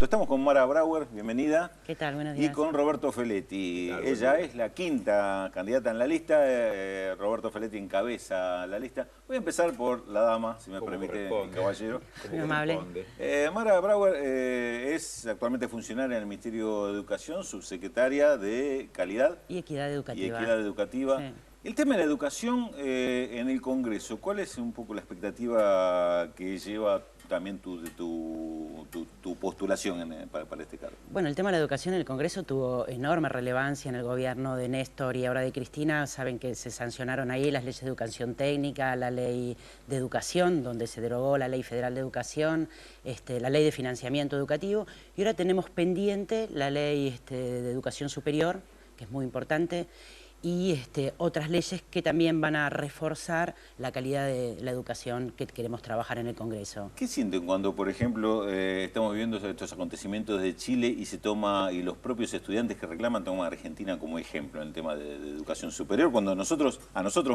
Estamos con Mara Brauer, bienvenida. ¿Qué tal? Buenos días. Y con Roberto Feletti. Claro, Ella es la quinta candidata en la lista. Roberto Feletti encabeza la lista. Voy a empezar por la dama, si me permite, caballero. Muy amable. Mara Brauer es actualmente funcionaria en el Ministerio de Educación, subsecretaria de Calidad Y Equidad Educativa. y Equidad Educativa. Sí. El tema de la educación en el Congreso, ¿cuál es un poco la expectativa que lleva también tu postulación para este cargo? Bueno, el tema de la educación en el Congreso tuvo enorme relevancia en el gobierno de Néstor y ahora de Cristina. Saben que se sancionaron ahí las leyes de educación técnica, la ley de educación, donde se derogó la ley federal de educación, la ley de financiamiento educativo, y ahora tenemos pendiente la ley de educación superior, que es muy importante, y otras leyes que también van a reforzar la calidad de la educación que queremos trabajar en el Congreso. ¿Qué sienten cuando, por ejemplo, estamos viviendo estos acontecimientos de Chile y los propios estudiantes que reclaman toman a Argentina como ejemplo en el tema de educación superior, cuando a nosotros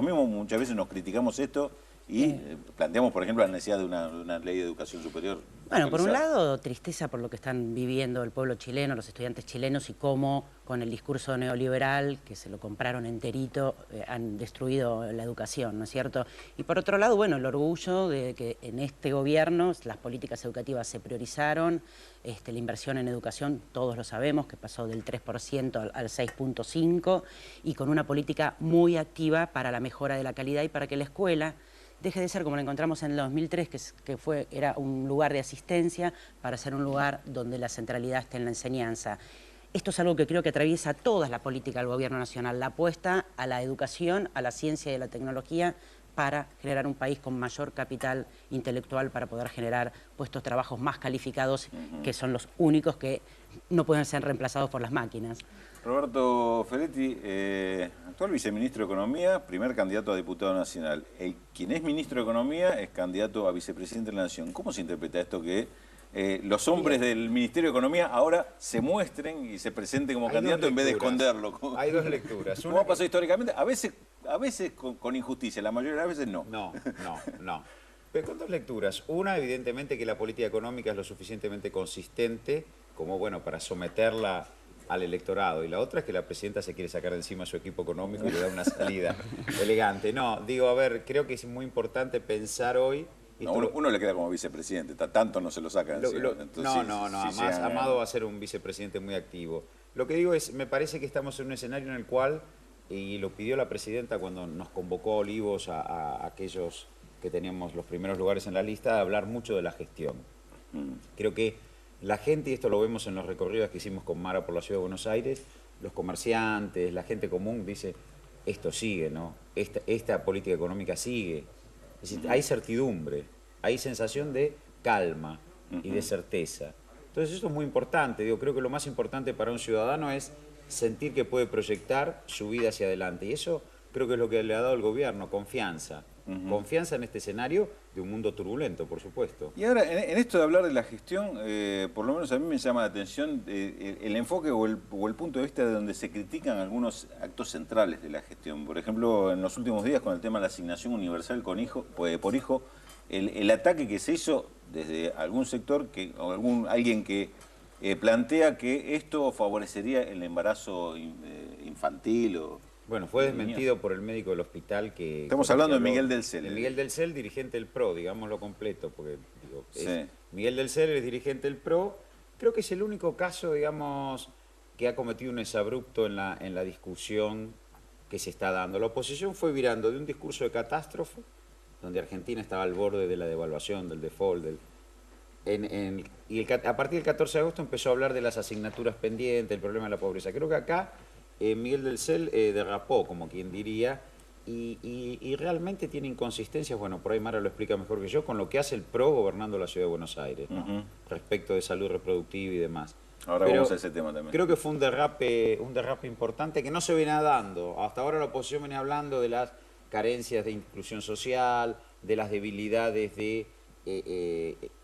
mismos muchas veces nos criticamos esto y planteamos, por ejemplo, la necesidad de una ley de educación superior? Bueno, por un lado, tristeza por lo que están viviendo el pueblo chileno, los estudiantes chilenos, y cómo con el discurso neoliberal, que se lo compraron enterito, han destruido la educación, ¿no es cierto? Y por otro lado, bueno, el orgullo de que en este gobierno las políticas educativas se priorizaron, la inversión en educación, todos lo sabemos, que pasó del 3% al 6.5%, y con una política muy activa para la mejora de la calidad y para que la escuela deje de ser como la encontramos en el 2003, era un lugar de asistencia, para ser un lugar donde la centralidad esté en la enseñanza. Esto es algo que creo que atraviesa toda la política del Gobierno Nacional, la apuesta a la educación, a la ciencia y a la tecnología para generar un país con mayor capital intelectual, para poder generar puestos de trabajo más calificados, que son los únicos que no pueden ser reemplazados por las máquinas. Roberto Feletti, actual viceministro de Economía, primer candidato a diputado nacional. Quien es ministro de Economía es candidato a vicepresidente de la Nación. ¿Cómo se interpreta esto que los hombres del Ministerio de Economía ahora se muestren y se presenten como candidatos en vez de esconderlo? Hay dos lecturas. ¿Cómo ha pasado históricamente? A veces con injusticia, la mayoría de las veces no. No. Pero con dos lecturas. Una, evidentemente, que la política económica es lo suficientemente consistente como, bueno, para someterla al electorado, y la otra es que la presidenta se quiere sacar de encima a su equipo económico y le da una salida elegante. No, digo, a ver, creo que es muy importante pensar hoy... No, uno le queda como vicepresidente, tanto no se lo saca de encima. Entonces, Amado va a ser un vicepresidente muy activo. Lo que digo es, me parece que estamos en un escenario en el cual, y lo pidió la presidenta cuando nos convocó a Olivos, a aquellos que teníamos los primeros lugares en la lista, a hablar mucho de la gestión. Creo que la gente, y esto lo vemos en los recorridos que hicimos con Mara por la Ciudad de Buenos Aires, los comerciantes, la gente común dice, esto sigue, ¿no? Esta política económica sigue. Es decir, hay certidumbre, hay sensación de calma y de certeza. Entonces eso es muy importante. Digo, creo que lo más importante para un ciudadano es sentir que puede proyectar su vida hacia adelante. Y eso creo que es lo que le ha dado el gobierno, confianza. Confianza en este escenario de un mundo turbulento, por supuesto. Y ahora, en esto de hablar de la gestión, por lo menos a mí me llama la atención el enfoque o el punto de vista de donde se critican algunos actos centrales de la gestión. Por ejemplo, en los últimos días con el tema de la asignación universal por hijo, el ataque que se hizo desde algún sector, alguien que plantea que esto favorecería el embarazo infantil o... Bueno, fue desmentido por el médico del hospital que... Estamos hablando de Miguel del Cel. De Miguel del Cel, dirigente del PRO, digámoslo completo, porque digo, sí. Miguel del Cel es dirigente del PRO. Creo que es el único caso, digamos, que ha cometido un exabrupto en la discusión que se está dando. La oposición fue virando de un discurso de catástrofe, donde Argentina estaba al borde de la devaluación, del default, a partir del 14 de agosto empezó a hablar de las asignaturas pendientes, el problema de la pobreza. Creo que acá Miguel del Cel derrapó, como quien diría, y realmente tiene inconsistencias, bueno, por ahí Mara lo explica mejor que yo, con lo que hace el PRO gobernando la Ciudad de Buenos Aires, ¿no? Respecto de salud reproductiva y demás. Ahora vamos a ese tema también. Creo que fue un derrape importante que no se venía dando. Hasta ahora la oposición venía hablando de las carencias de inclusión social, de las debilidades de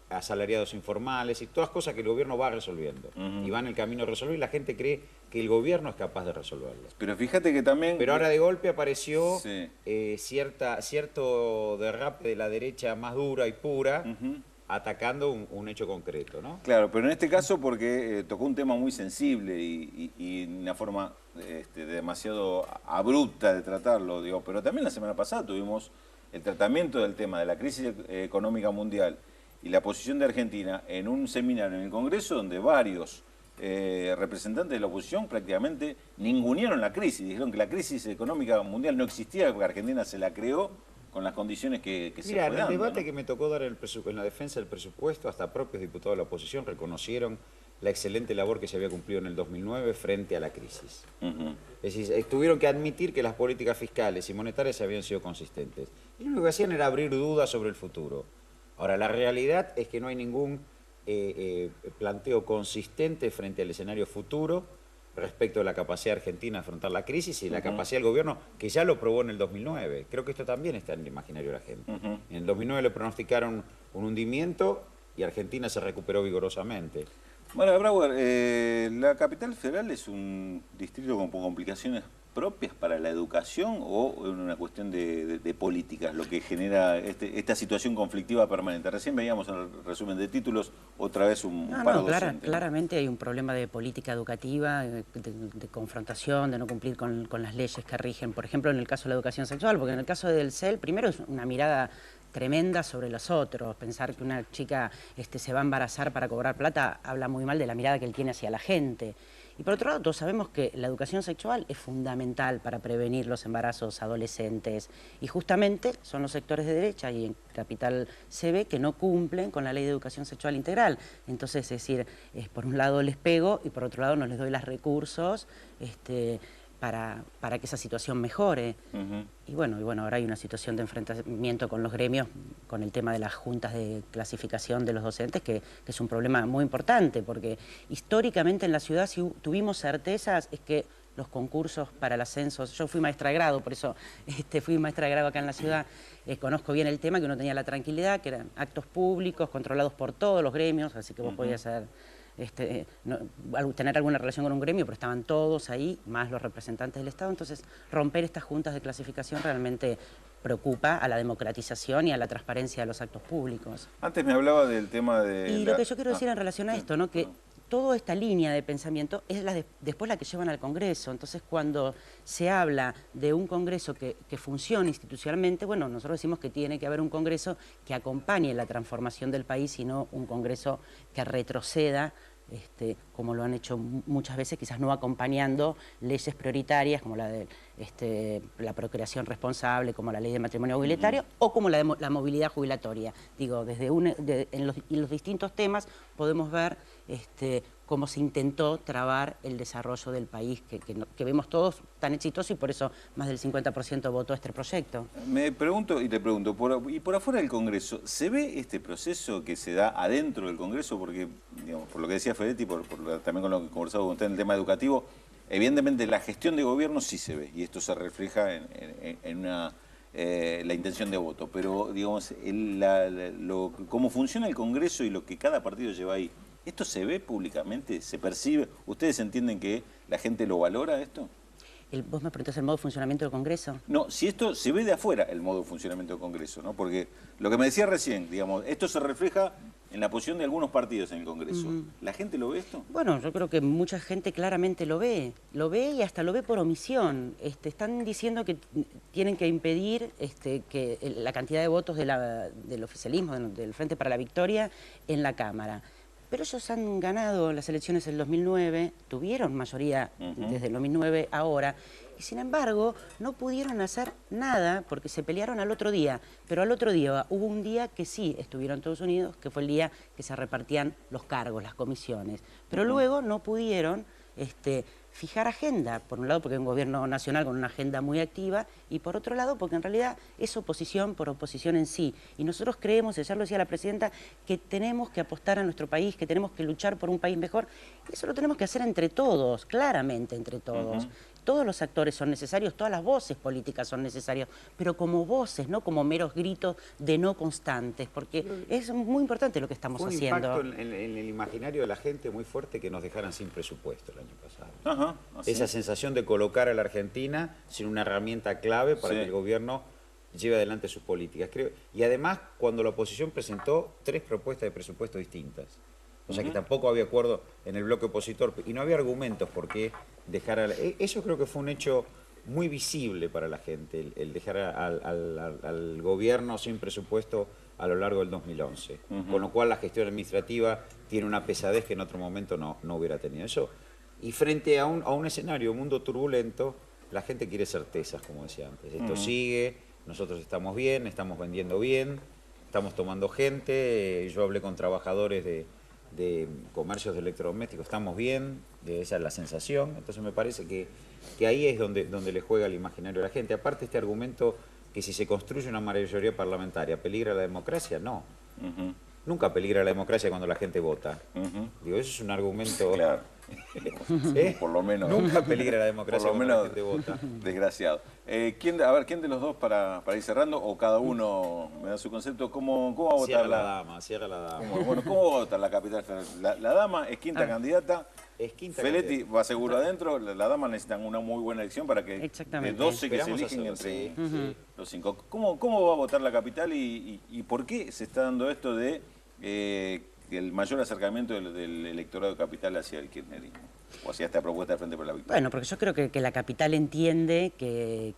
asalariados informales y todas cosas que el gobierno va resolviendo. Y va en el camino de resolver, y la gente cree que el gobierno es capaz de resolverlo. Pero fíjate que también... Pero ahora de golpe apareció cierto derrape de la derecha más dura y pura, atacando un hecho concreto, ¿no? Claro, pero en este caso porque tocó un tema muy sensible y una forma demasiado abrupta de tratarlo, digo, pero también la semana pasada tuvimos el tratamiento del tema de la crisis económica mundial y la posición de Argentina en un seminario en el Congreso donde varios representantes de la oposición prácticamente ningunearon la crisis, dijeron que la crisis económica mundial no existía, porque Argentina se la creó con las condiciones que se Mira, fue en el dando, debate ¿no? que me tocó dar en la defensa del presupuesto, hasta propios diputados de la oposición reconocieron la excelente labor que se había cumplido en el 2009 frente a la crisis. Es decir, tuvieron que admitir que las políticas fiscales y monetarias habían sido consistentes. Y lo único que hacían era abrir dudas sobre el futuro. Ahora, la realidad es que no hay ningún planteo consistente frente al escenario futuro respecto de la capacidad argentina de afrontar la crisis y la capacidad del gobierno, que ya lo probó en el 2009. Creo que esto también está en el imaginario de la gente. En el 2009 le pronosticaron un hundimiento y Argentina se recuperó vigorosamente. Bueno, Brauer, ¿la capital federal es un distrito con complicaciones propias para la educación o es una cuestión de políticas lo que genera esta situación conflictiva permanente? Recién veíamos en el resumen de títulos otra vez un paro docente. Claramente hay un problema de política educativa, de confrontación, de no cumplir con las leyes que rigen, por ejemplo, en el caso de la educación sexual, porque en el caso del CEL, primero es una mirada tremenda sobre los otros. Pensar que una chica se va a embarazar para cobrar plata habla muy mal de la mirada que él tiene hacia la gente. Y por otro lado, todos sabemos que la educación sexual es fundamental para prevenir los embarazos adolescentes. Y justamente son los sectores de derecha, y en Capital se ve que no cumplen con la ley de educación sexual integral. Entonces, es decir, por un lado les pego y por otro lado no les doy los recursos para que esa situación mejore. Y bueno, ahora hay una situación de enfrentamiento con los gremios, con el tema de las juntas de clasificación de los docentes, que es un problema muy importante, porque históricamente en la ciudad, si tuvimos certezas, es que los concursos para el ascenso, yo fui maestra de grado, por eso fui maestra de grado acá en la ciudad, conozco bien el tema, que uno tenía la tranquilidad, que eran actos públicos, controlados por todos los gremios, así que vos podías ser... tener alguna relación con un gremio, pero estaban todos ahí, más los representantes del Estado. Entonces, romper estas juntas de clasificación realmente preocupa a la democratización y a la transparencia de los actos públicos. Antes me hablaba del tema de... Y lo que yo quiero decir en relación a esto, ¿no? Que toda esta línea de pensamiento es después la que llevan al Congreso. Entonces, cuando se habla de un Congreso que funcione institucionalmente, bueno, nosotros decimos que tiene que haber un Congreso que acompañe la transformación del país y no un Congreso que retroceda, como lo han hecho muchas veces, quizás no acompañando leyes prioritarias como la de la procreación responsable, como la ley de matrimonio igualitario o como la de la movilidad jubilatoria. Digo, en los distintos temas podemos ver cómo se intentó trabar el desarrollo del país, que vemos todos tan exitoso, y por eso más del 50% votó este proyecto. Me pregunto y te pregunto, por afuera del Congreso, ¿se ve este proceso que se da adentro del Congreso? Porque, digamos, por lo que decía Fedetti, también con lo que conversaba con usted en el tema educativo, evidentemente la gestión de gobierno sí se ve, y esto se refleja en la intención de voto, pero digamos, cómo funciona el Congreso y lo que cada partido lleva ahí, ¿esto se ve públicamente? ¿Se percibe? ¿Ustedes entienden que la gente lo valora esto? ¿Vos me preguntás el modo de funcionamiento del Congreso? No, si esto se ve de afuera, el modo de funcionamiento del Congreso, ¿no? Porque lo que me decía recién, digamos, esto se refleja en la posición de algunos partidos en el Congreso. ¿La gente lo ve esto? Bueno, yo creo que mucha gente claramente lo ve y hasta lo ve por omisión. Están diciendo que tienen que impedir que la cantidad de votos del oficialismo, del Frente para la Victoria, en la Cámara. Pero ellos han ganado las elecciones del 2009, tuvieron mayoría desde el 2009 ahora, y sin embargo no pudieron hacer nada porque se pelearon al otro día. Pero al otro día hubo un día que sí estuvieron todos unidos, que fue el día que se repartían los cargos, las comisiones. Pero luego no pudieron fijar agenda, por un lado porque hay un gobierno nacional con una agenda muy activa, y por otro lado porque en realidad es oposición por oposición en sí. Y nosotros creemos, ayer lo decía la presidenta, que tenemos que apostar a nuestro país, que tenemos que luchar por un país mejor. Y eso lo tenemos que hacer entre todos, claramente entre todos. Todos los actores son necesarios, todas las voces políticas son necesarias, pero como voces, no como meros gritos de no constantes, porque es muy importante lo que estamos haciendo. Un impacto en el imaginario de la gente muy fuerte que nos dejaran sin presupuesto el año pasado. Ajá, así. Esa sensación de colocar a la Argentina sin una herramienta clave para que el gobierno lleve adelante sus políticas. Y además, cuando la oposición presentó 3 propuestas de presupuesto distintas. O sea que tampoco había acuerdo en el bloque opositor y no había argumentos por qué dejar... Eso creo que fue un hecho muy visible para la gente, el dejar al gobierno sin presupuesto a lo largo del 2011. Con lo cual la gestión administrativa tiene una pesadez que en otro momento no hubiera tenido. Eso. Y frente a un escenario, un mundo turbulento, la gente quiere certezas, como decía antes. Esto sigue, nosotros estamos bien, estamos vendiendo bien, estamos tomando gente. Yo hablé con trabajadores de comercios de electrodomésticos, estamos bien, esa es la sensación. Entonces me parece que ahí es donde le juega el imaginario a la gente. Aparte este argumento que si se construye una mayoría parlamentaria, ¿peligra la democracia? No. Nunca peligra la democracia cuando la gente vota. Digo, eso es un argumento... Claro. Por lo menos. Nunca peligra la democracia por lo cuando menos, la gente vota. Desgraciado. ¿Quién de los dos para ir cerrando? O cada uno me da su concepto. ¿Cómo va a votar Cierra la dama, cierra la dama. Bueno, ¿cómo va a votar la capital federal? La dama es quinta candidata. Es quinta Feletti candidata. va seguro adentro. La dama necesitan una muy buena elección para que de 12 que se Esperamos eligen hacerlo, entre los 5. ¿Cómo va a votar la capital y por qué se está dando esto de el mayor acercamiento del electorado de capital hacia el kirchnerismo? O hacia esta propuesta de Frente por la Victoria. Bueno, porque yo creo que la capital entiende que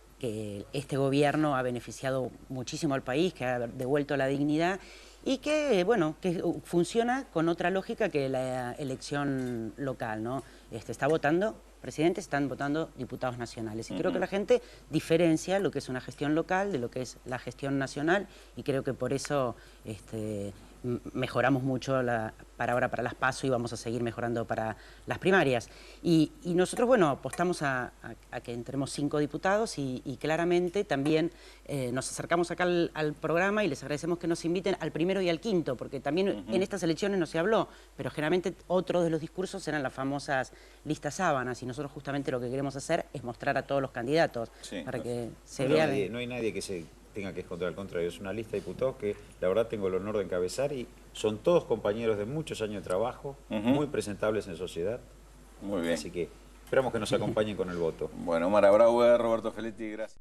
este gobierno ha beneficiado muchísimo al país, que ha devuelto la dignidad y que, bueno, que funciona con otra lógica que la elección local, ¿no? Está votando presidentes, están votando diputados nacionales. Y creo que la gente diferencia lo que es una gestión local de lo que es la gestión nacional y creo que por eso mejoramos mucho para ahora para las PASO y vamos a seguir mejorando para las primarias. Y nosotros, bueno, apostamos a que entremos 5 diputados y claramente también nos acercamos acá al programa y les agradecemos que nos inviten al primero y al quinto, porque también en estas elecciones no se habló, pero generalmente otro de los discursos eran las famosas listas sábanas y nosotros justamente lo que queremos hacer es mostrar a todos los candidatos para que se vean. No hay nadie que se tenga que esconder, al contrario, es una lista de diputados que la verdad tengo el honor de encabezar y son todos compañeros de muchos años de trabajo, muy presentables en sociedad. Muy bien. Así que esperamos que nos acompañen con el voto. Bueno, Mara Brauer, Roberto Feletti, gracias.